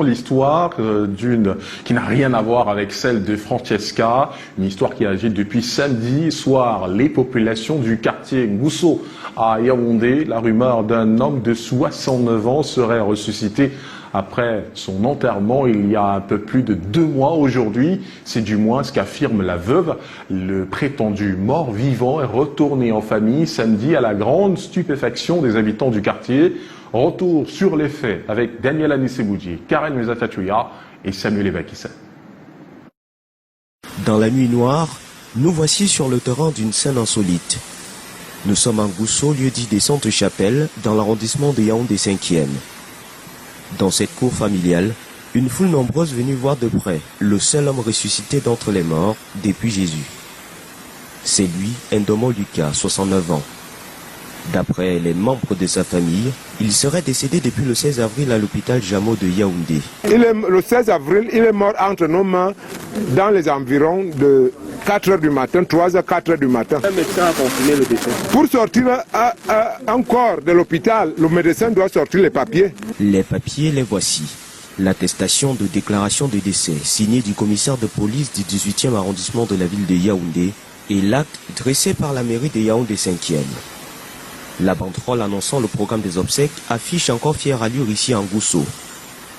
L'histoire qui n'a rien à voir avec celle de Francesca, une histoire qui agite depuis samedi soir. Les populations du quartier Ngousso à Yaoundé, la rumeur d'un homme de 69 ans serait ressuscité après son enterrement il y a un peu plus de 2 mois aujourd'hui. C'est du moins ce qu'affirme la veuve. Le prétendu mort-vivant est retourné en famille samedi à la grande stupéfaction des habitants du quartier. Retour sur les faits avec Daniel Anisseboudji, Karen Mezatatuya et Samuel Ebakissa. Dans la nuit noire, nous voici sur le terrain d'une scène insolite. Nous sommes à Ngousso, lieu dit des Saintes Chapelles, dans l'arrondissement de Yaoundé 5e. Dans cette cour familiale, une foule nombreuse venue voir de près le seul homme ressuscité d'entre les morts depuis Jésus. C'est lui, Ndomo Lucas, 69 ans. D'après les membres de sa famille, il serait décédé depuis le 16 avril à l'hôpital Jamo de Yaoundé. Le 16 avril, il est mort entre nos mains dans les environs de 4 h du matin, 3 h, 4 h du matin. Le médecin a confirmé le décès. Pour sortir encore de l'hôpital, le médecin doit sortir les papiers. Les papiers, les voici. L'attestation de déclaration de décès signée du commissaire de police du 18e arrondissement de la ville de Yaoundé et l'acte dressé par la mairie de Yaoundé 5e. La banderole annonçant le programme des obsèques affiche encore fière allure ici à Ngousso.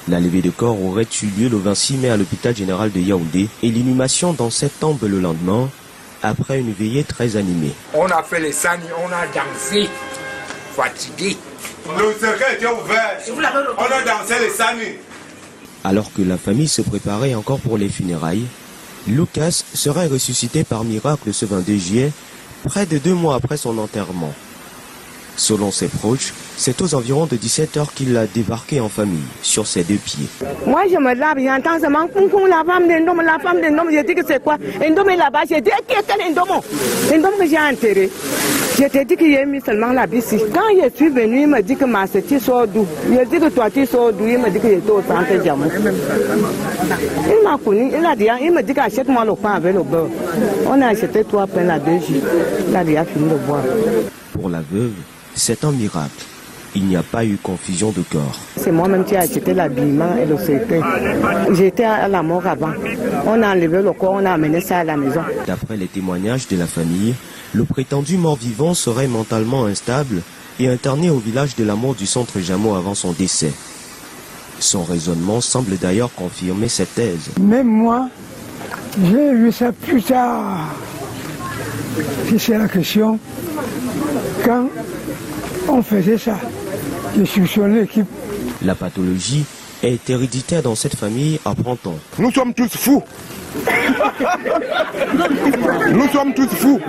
La levée de corps aurait eu lieu le 26 mai à l'hôpital général de Yaoundé et l'inhumation dans cette tombe le lendemain, après une veillée très animée. On a fait les sani, on a dansé, fatigué. Le cercueil était ouvert, on a dansé les sani. Alors que la famille se préparait encore pour les funérailles, Lucas serait ressuscité par miracle ce 22 juillet, près de 2 mois après son enterrement. Selon ses proches, c'est aux environs de 17 h qu'il a débarqué en famille, sur ses 2 pieds. Moi, je me lave, j'entends seulement la femme de Ndomo, je dis que c'est quoi? Ndomo est là-bas, j'ai dit, quel Ndomo? Ndomo que j'ai enterré. Je t'ai dit qu'il a mis seulement la ici. Quand je suis venu, il me dit que ma tu sors d'où? Je dis que toi tu sors d'où? Il me dit que j'étais au centre Jamou. Il m'a connu, il me dit qu'achète-moi le pain avec le beurre. On a acheté 3 pains à 2 jours. Il a déjà fini de boire. Pour la veuve, c'est un miracle. Il n'y a pas eu confusion de corps. C'est moi-même qui ai acheté l'habillement et le cercueil. J'étais à la mort avant. On a enlevé le corps, on a amené ça à la maison. D'après les témoignages de la famille, le prétendu mort-vivant serait mentalement instable et interné au village de la mort du centre Jamo avant son décès. Son raisonnement semble d'ailleurs confirmer cette thèse. Même moi, j'ai vu ça plus tard. Si c'est la question, quand on faisait ça, je soupçonnais l'équipe. La pathologie est héréditaire dans cette famille, apprend-on. Nous sommes tous fous. Nous sommes tous fous.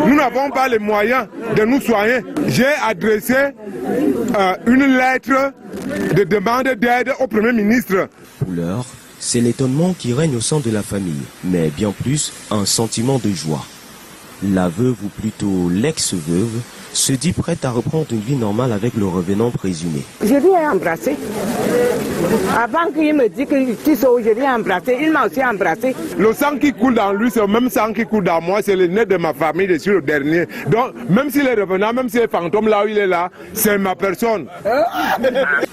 Nous n'avons pas les moyens de nous soigner. J'ai adressé une lettre de demande d'aide au Premier ministre. Pour l'heure, c'est l'étonnement qui règne au sein de la famille, mais bien plus un sentiment de joie. La veuve, ou plutôt l'ex-veuve, se dit prête à reprendre une vie normale avec le revenant présumé. Je l'ai embrassé. Avant qu'il me dise que tu sors, je l'ai embrassé. Il m'a aussi embrassé. Le sang qui coule dans lui, c'est le même sang qui coule dans moi. C'est le nez de ma famille, je suis le dernier. Donc, même s'il est revenant, même s'il est fantôme là où il est là, c'est ma personne.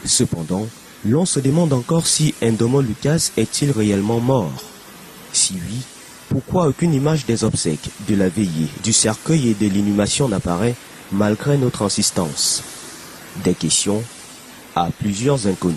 Cependant, l'on se demande encore si Ndomo Lucas est-il réellement mort. Si oui, pourquoi aucune image des obsèques, de la veillée, du cercueil et de l'inhumation n'apparaît malgré notre insistance? Des questions à plusieurs inconnus.